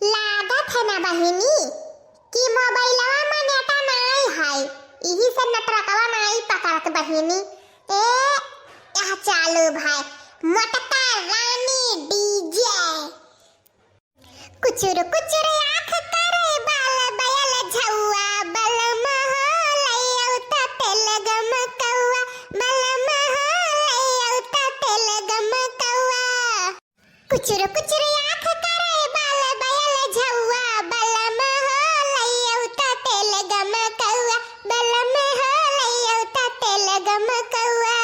लागत है ना बहिनी कि मोबाइलवा में नेटा नहीं है, यही से नेटवर्कवा नहीं पकड़त बहिनी। ए यहाँ चालू भाई मोटका रानी डीजे। कुचुर कुचुर आँख करे बाल बयल झौआ, बल महलैया तेल गम कौआ, बल महलैया तेल गम कौआ। कुचुर कुचुर आँख करे बाल बयल झौआ, बल महलैया तेल गम कौआ, बल महलैया तेल गम कौआ,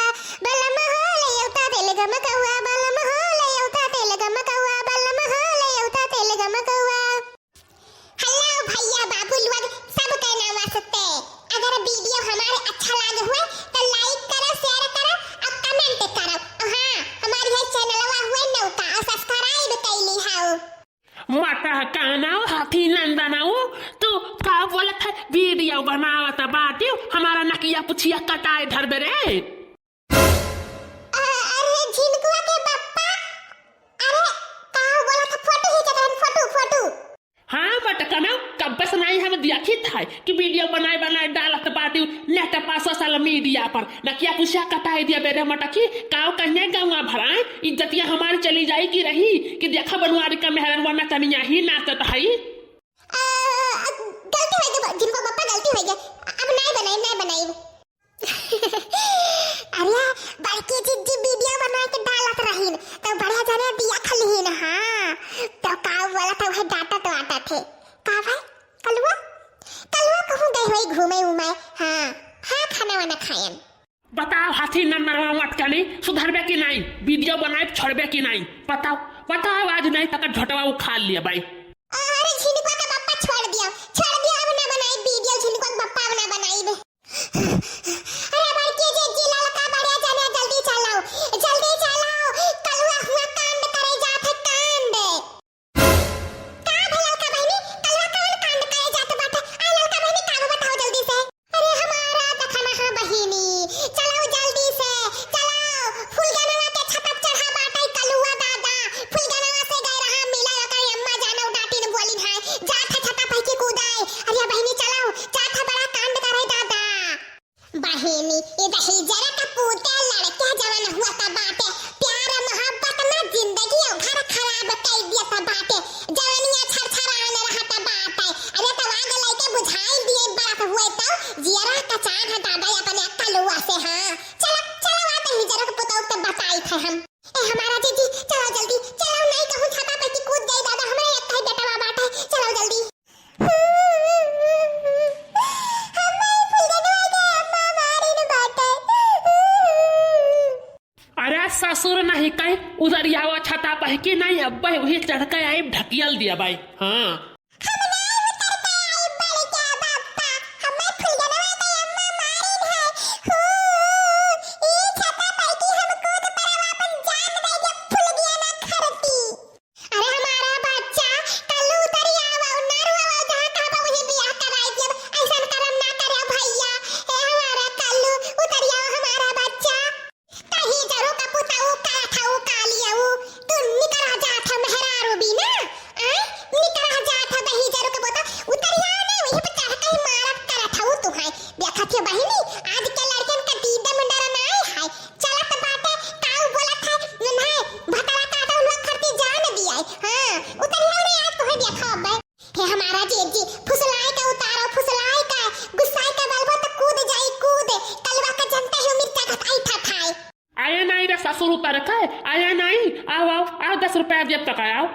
बल महलैया तेल गम कौआ, बल महलैया तेल गम कौआ, बल महलैया तेल गम कौआ। हेलो भैया बाबू लोग सबके नमस्ते। अगर वीडियो हमारे अच्छा लगे हुए तो लाइक करो, शेयर करो और कमेंट करो। हां हमारे ये चैनलवा हुए नौका और सब्सक्राइब कैली हाउ। माता कानाओ हाथी नंदनाओ तू का बोलत है वीडियो बनावत बाटी हमारा नकिया पुछिया कटाए धर बे रे। अरे झिनकुआ के पप्पा, अरे का बोलत फोटो खींचत हन, फोटो। हाँ बट कनाओ कब बस नहीं हम देखी था कि वीडियो बनाए डालत बाटी नेट पर सोशल मीडिया पर नकिया पुछिया कटाए दिया बेरे मटकी काव कन्या गाँव भराए इज्जतिया हमारी चली जाई की रही कि देखा बनवारी का मेहरन वरना तनिया ही नाचत है। गलती हो गई जिनको पप्पा, गलती हो गई, अब नहीं बनाई। अरे बड़की जी वीडियो बना के डालत रहीन तो बढ़िया जाने दिया खलीन। हां तो का वाला तो है डाटा तो आता थे का भाई कलवा कहूं गई होई घूमे उमे। हां खाना वाना खायन। बताओ हाथी नंदनवा मटकनी सुधरबे की नहीं, वीडियो बनाए छोड़बे की नहीं, बताओ आज नहीं तक झटवा उखाड़ लिया भाई। अरे झिनकुआ का पप्पा छोड़ दिया अब ना बनाई वीडियो, झिनकुआ का पप्पा अब ना बनाई। अरे बड़की जी लड़का बढ़िया जाने जल्दी चलाओ कलवा हुआ कांड करे जात है कांड। का भला का बहनी कलवा कौन कांड करे जात बाटे? आ लड़का बहनी का बताओ जल्दी से। अरे हमारा देखना है बहनी, चलाओ जल्दी से चलाओ। फुलगनवा के छतप चढ़ा बाटे कलवा दादा, फुलगनवा से गए रहा मिला का अम्मा जानो डाटी ने बोली भाई जात है छतप है की कूदाए। अरे बहनी चलाओ जात है बड़ा कांड करे दादा। बहनी ये दही जरा का पूते लड़के जवान हुआ था बाटे, प्यार मोहब्बत में जिंदगी घर खराब कर दिया था बाटे, जवानिया छरछराने रहा था बाटे। अरे तो आगे लेके बुझाई दिए बात हुए तो जियरा का चांद है दादा अपने कलुआ से। हां चलो आते ही जरा पुतो तो बताई थे हम। ए हमारा जी चलो जल्दी चलो, नहीं कहूं छाता पे की कूद गई दादा, हमारे एक ही बेटा बाटे, चलो जल्दी। अरे ससुर नहीं कहीं उधर आवा छता पह के नहीं अब वही चढ़ के आई ढकियल दिया भाई। हाँ ससुर उतर के आया नहीं, आओ 10 रुपया जब तक आओ।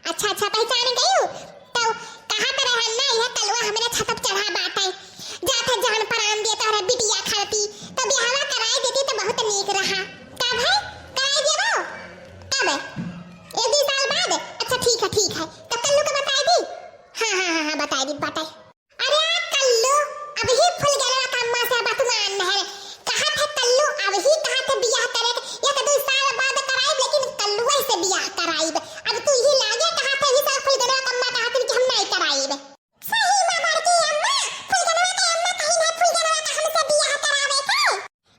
अच्छा पहचान गई। बाटे। अरे कल्लू अब ही फुल गया कम्मा से बतमान है कहा था कल्लू अब ही कहा था बियाह करे या तो 2 साल बाद कराई लेकिन कल्लू से बियाह कराई अब तू ही लागे कहा था ही साल फुल गया कम्मा कहा था कि हम नहीं कराई सही में बड़की अम्मा फुल गया के अम्मा कहीं ना फुल गया का हमसे बियाह करावे थे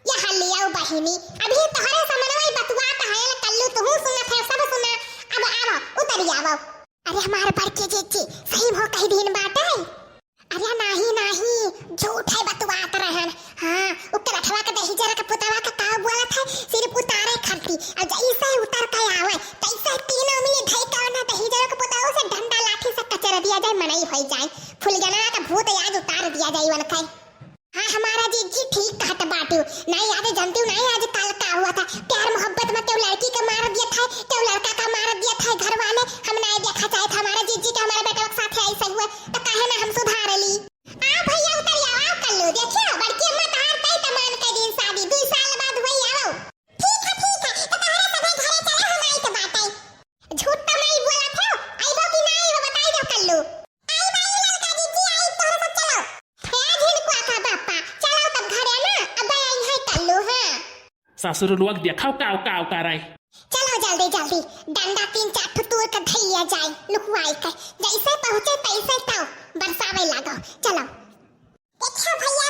यहां ले आओ बहिनी अभी तोहरे समनवई बतुआ है कल्लू तू सुना फिर सब सुना अब आओ उतर आओ अरे हमारे बड़के जीजी सही में कही दिन बात है अरे नहीं नहीं झूठ है बतवात रहन हां उतर अठवा का दही जरा का पुतवा का का बोला था सिर्फ उतारे खरती और जैसे उतर के आवे तैसे तीनों मिले धई का ना दही जरा का पुतवा से डंडा लाठी से कचरा दिया जाए मनाई हो जाए फुल गना का भूत आज उतार दिया जाए वन कहे हां हमारा जीजी ठीक कहत बाटू नहीं आज जानती हूं नहीं आज कल का हुआ था प्यार मोहब्बत में क्यों लड़की का मार दिया था क्यों लड़का का मार दिया था घर वाले हम नहीं देखा चाहे था हमारा जीजी का हमारा बेटा के साथ ऐसा हुआ तो काहे ना हम सुधार ली आ भैया उतर आओ कल्लू देखियो बड़की अम्मा तार तई तमान के दिन शादी 2 साल बाद हुई आओ ठीक है तो तोहरा सबे घरे चला हम आई तो बात झूठ तो नहीं बोला था आइबो कि नहीं वो बताई दो कल्लू आई भाई लड़का जीजी आई तोहरा सब चलो हे झिनकुआ का बापा चलो तब घरे ना अब आई है कल्लू हां सासुर लोग देखाओ काव काव कराए चलो जल्दी जल्दी डंडा 3-4 टूर का धैया जाए लुकवाई के जैसे पहुंचे तैसे ताओ बरसावे लागो चलो देखो भैया